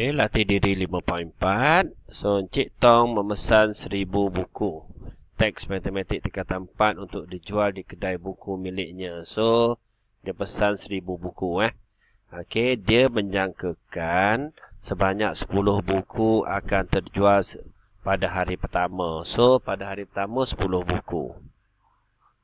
Okey, latih diri 5.4. So, Encik Tong memesan 1000 buku teks matematik tingkatan 4 untuk dijual di kedai buku miliknya. So, dia pesan 1000 buku Okey, dia menjangkakan sebanyak 10 buku akan terjual pada hari pertama. So, pada hari pertama 10 buku.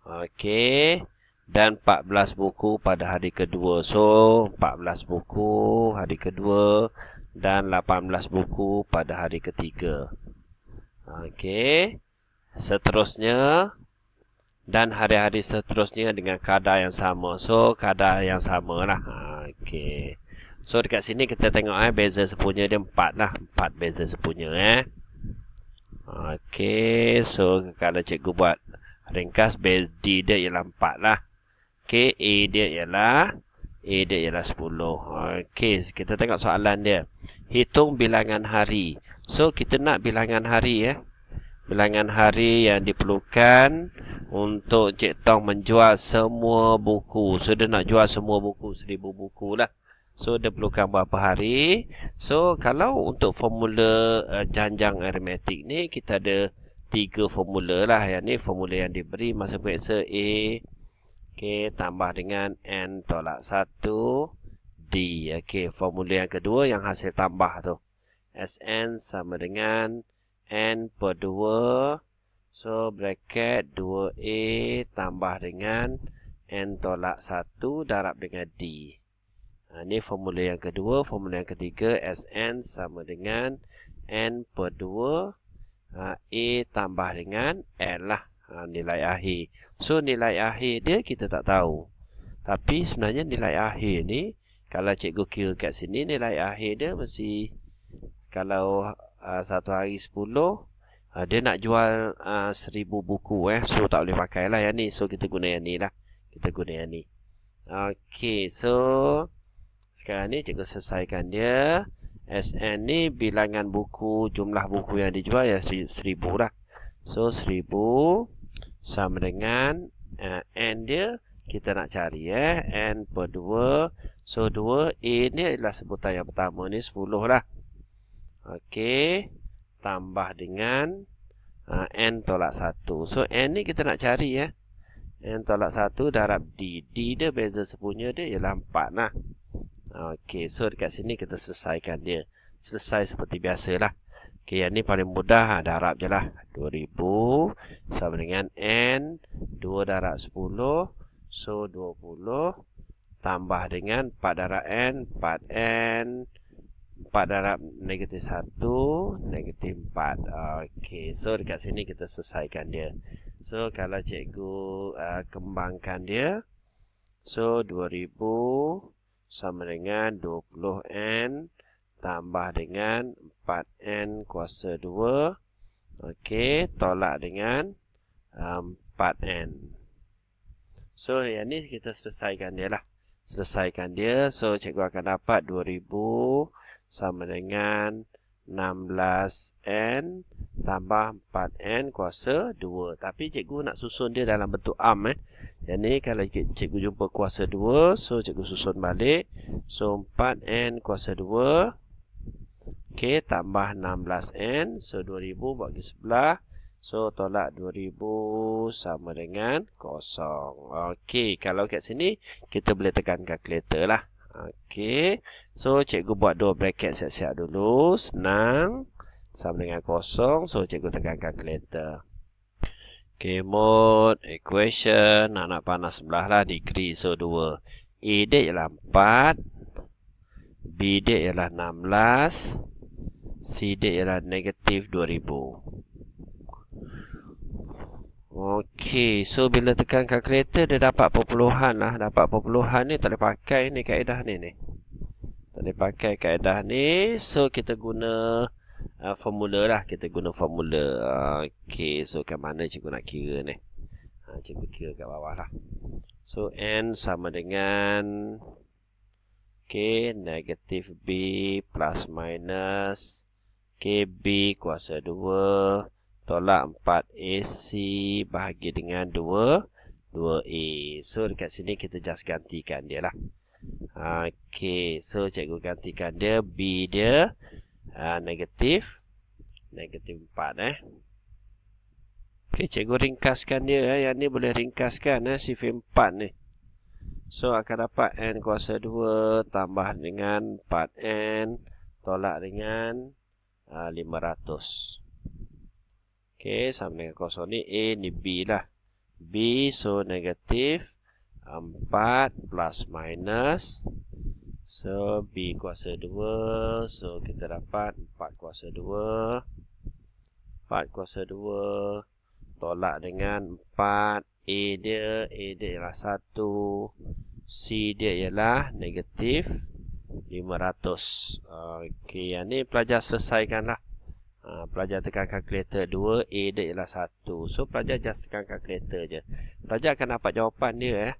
Okey. Dan 14 buku pada hari kedua. So, 14 buku hari kedua dan 18 buku pada hari ketiga. Okey. Seterusnya dan hari-hari seterusnya dengan kadar yang sama. So, kadar yang sama lah. Okey. So, dekat sini kita tengok beza sepunya dia 4 lah. 4 beza sepunya Okey. So, kalau cikgu buat ringkas, beza D dia ialah 4 lah. Okey, A dia ialah 10. Okey, kita tengok soalan dia. Hitung bilangan hari. So, kita nak bilangan hari Bilangan hari yang diperlukan untuk Encik Tong menjual semua buku. So, dia nak jual semua buku, 1000 buku lah. So, dia perlukan berapa hari. So, kalau untuk formula janjang aritmetik ni, kita ada 3 formula lah. Yang ni formula yang diberi masa periksa A. Okey, tambah dengan N tolak 1 D. Okey, formula yang kedua yang hasil tambah tu. Sn sama dengan N per 2. So, bracket 2A tambah dengan N tolak 1 darab dengan D. Ini formula yang kedua. Formula yang ketiga, Sn sama dengan N per 2. A tambah dengan L lah. Nilai akhir. So, nilai akhir dia kita tak tahu. Tapi sebenarnya nilai akhir ni, kalau cikgu kira kat sini, nilai akhir dia mesti, kalau satu hari 10, dia nak jual 1000 buku So, tak boleh pakai lah yang ni. So, kita guna yang ni lah. Kita guna yang ni. Okey, so, sekarang ni cikgu selesaikan dia. Sn ni bilangan buku, jumlah buku yang dijual ya 1000 lah. So, 1000 sama dengan N dia kita nak cari N per 2. So 2 A ni adalah sebutan yang pertama ni 10 lah. Okey, tambah dengan N tolak 1. So N ni kita nak cari N tolak 1 darab D. D dia beza sepunya dia ialah 4 lah. Okey, so dekat sini kita selesaikan dia. Selesai seperti biasalah. Okey, yang ni paling mudah, darab je lah. 2000 sama dengan N, 2 darab 10, so 20, tambah dengan 4 darab N, 4N, 4 darab negatif 1, negatif 4. Okey, so dekat sini kita selesaikan dia. So, kalau cikgu kembangkan dia, so 2000 sama dengan 20N, tambah dengan 4N kuasa 2. Okey, tolak dengan 4N. So, yang ni kita selesaikan dia lah. Selesaikan dia. So, cikgu akan dapat 2000 sama dengan 16N tambah 4N kuasa 2. Tapi cikgu nak susun dia dalam bentuk Yang ni kalau cikgu jumpa kuasa 2, so cikgu susun balik. So, 4N kuasa 2. Okey, tambah 16N. So, 2000 buat ke sebelah. So, tolak 2000 sama dengan 0. Okey, kalau kat sini, kita boleh tekan kalkulator lah. Okey, so cikgu buat 2 bracket siap-siap dulu. Senang. Sama dengan 0. So, cikgu tekan kalkulator. Okey, mode, equation. Nak panas sebelah lah, degree. So, 2. A dia ialah 4. B dia ialah 16. C dia ialah negatif 2000. Okey, so bila tekan kalkulator dia dapat perpuluhan lah. Dapat perpuluhan ni tak boleh pakai ni kaedah ni. Tak boleh pakai kaedah ni. So kita guna formula lah. Kita guna formula. Okey, so kat mana cikgu nak kira ni? Cikgu kira kat bawah lah. So N sama dengan negatif B plus minus KB kuasa 2 tolak 4AC bahagi dengan 2A. So, dekat sini kita just gantikan dia lah. Okey, so cikgu gantikan dia. B dia negatif 4 Okey, cikgu ringkaskan dia. Yang ni boleh ringkaskan sifar 4 ni. So akan dapat N kuasa 2 tambah dengan 4N tolak dengan 500. Okey, sama dengan kosong ni. A ni B lah. B, so negatif 4 plus minus. So B kuasa 2. So kita dapat 4 kuasa 2. 4 kuasa 2 tolak dengan 4. A dia ialah 1. C dia ialah negatif 500. Okey, yang ni pelajar selesaikan lah. Pelajar tekan kalkulator 2. A dia ialah 1. So pelajar just tekan kalkulator je. Pelajar akan dapat jawapan dia.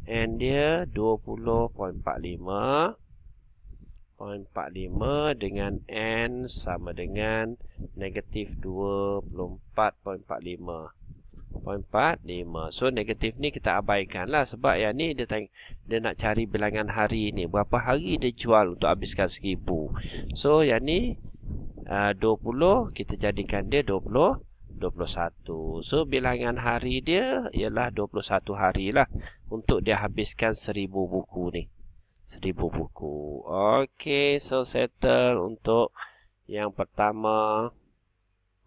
N dia 20.45 dengan N sama dengan negatif 24.45. So negatif ni kita abaikan lah. Sebab yang ni dia nak cari bilangan hari ni. Berapa hari dia jual untuk habiskan 1000. So yang ni 20 kita jadikan dia 21. So bilangan hari dia ialah 21 hari lah untuk dia habiskan 1000 buku ni. 1000 buku. Okey, so settle untuk yang pertama.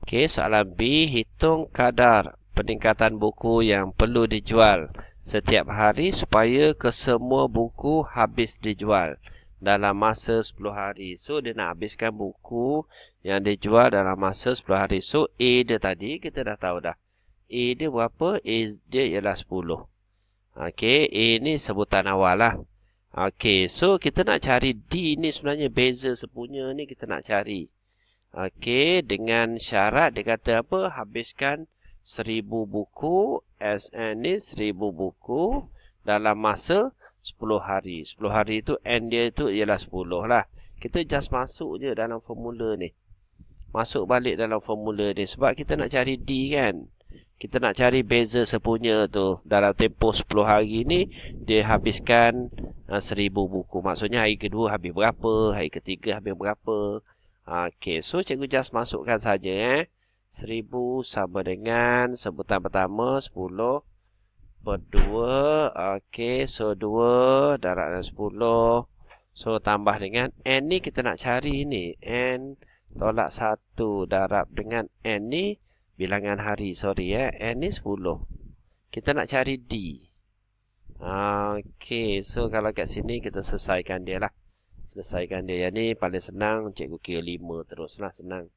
Okey, soalan B, hitung kadar peningkatan buku yang perlu dijual setiap hari supaya kesemua buku habis dijual dalam masa 10 hari. So dia nak habiskan buku yang dijual dalam masa 10 hari. So A dia tadi kita dah tahu dah. A dia berapa? A dia ialah 10. Okey, A ni sebutan awal lah. Okey, so kita nak cari D ni sebenarnya beza sepunya ni kita nak cari. Okey, dengan syarat dia kata apa? Habiskan 1000 buku. SN ni 1000 buku dalam masa 10 hari. 10 hari tu N dia tu ialah 10 lah. Kita just masuk je dalam formula ni. Masuk balik dalam formula ni. Sebab kita nak cari D kan. Kita nak cari beza sepunya tu. Dalam tempoh 10 hari ni, dia habiskan 1000 buku. Maksudnya hari kedua habis berapa. Hari ketiga habis berapa. Okey, so cikgu just masukkan saja 1000 sama dengan sebutan pertama 10 per 2. Okey, so 2 darab dengan 10. So tambah dengan N ni kita nak cari ni. N tolak 1 darab dengan N ni bilangan hari. Sorry N ni 10. Kita nak cari D. Okey, so kalau kat sini kita selesaikan dia lah. Selesaikan dia. Yang ni paling senang. Cikgu kira 5 teruslah. Senang.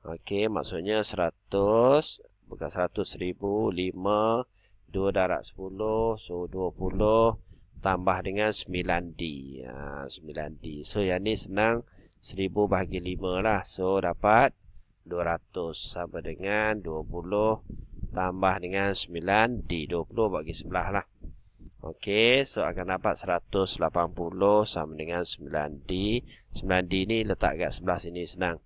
Okey, maksudnya 100. Bukan 100, 1000. 5. 2 darab 10. So 20. Tambah dengan 9D. 9D. So yang ni senang. 1000 bahagi 5 lah. So dapat 200. Sama dengan 20. Tambah dengan 9D. 20 bagi sebelah lah. Okey, so akan dapat 180 sama dengan 9D. 9D ni letak kat sebelah sini senang.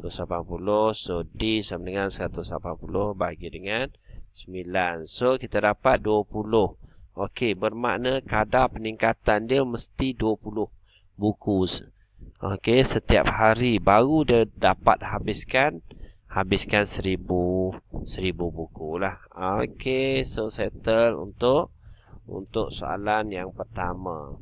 180, so D sama dengan 180 bagi dengan 9. So kita dapat 20. Okey, bermakna kadar peningkatan dia mesti 20 buku. Okey, setiap hari baru dia dapat habiskan 1000 buku lah. Okey, so settle untuk soalan yang pertama.